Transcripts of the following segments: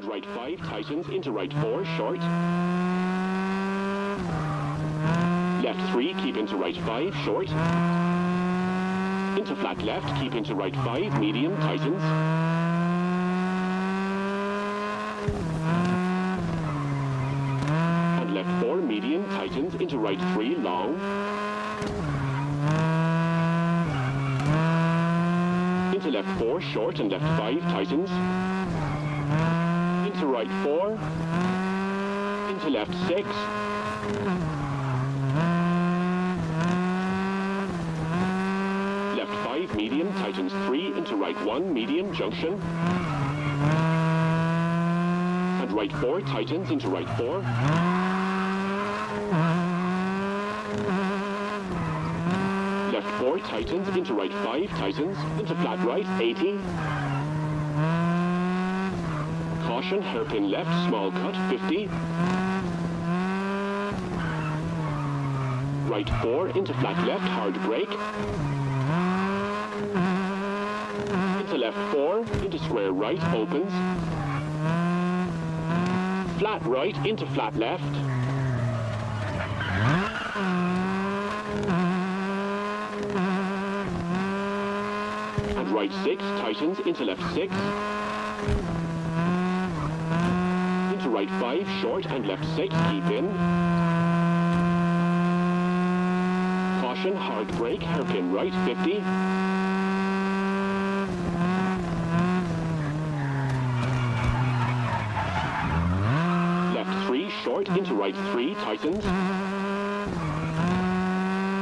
right 5 tightens into right 4 short. Left 3 keep into right 5 short. Into flat left keep into right 5 medium tightens. And left 4 medium tightens into right 3 long. Into left 4 short and left 5 tightens. Into right 4. Into left 6. Left 5 medium tightens 3 into right 1 medium junction. And right 4 tightens into right 4. Left 4 tightens into right 5 tightens into flat right 80. Caution, hairpin left, small cut 50. Right 4 into flat left, hard brake. Into left 4, into square right, opens. Flat right into flat left. And right 6, tightens into left 6. Into right 5, short and left 6, keep in. Caution, hard brake, hairpin right 50. Left 3 short into right 3 tightens.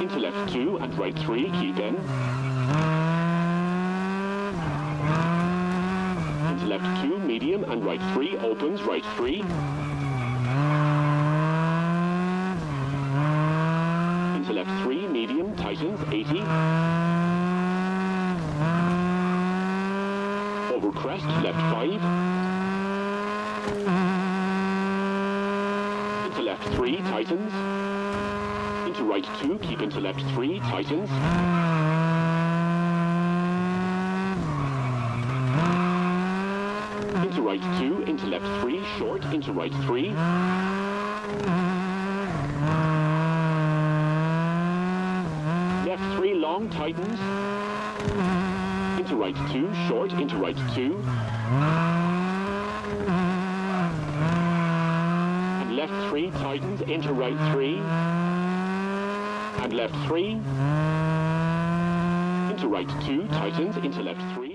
Into left 2 and right 3 keep in. Into left 2 medium and right 3 opens, right 3. Into left 3 medium tightens 80. Over crest left 5. Into left 3 tightens. Into right 2 keep into left 3 tightens. Into right 2 into left 3 short into right 3. Left 3 long tightens. Into right 2 short into right 2. And left 3 tightens into right 3. And left 3. Into right 2 tightens into left 3.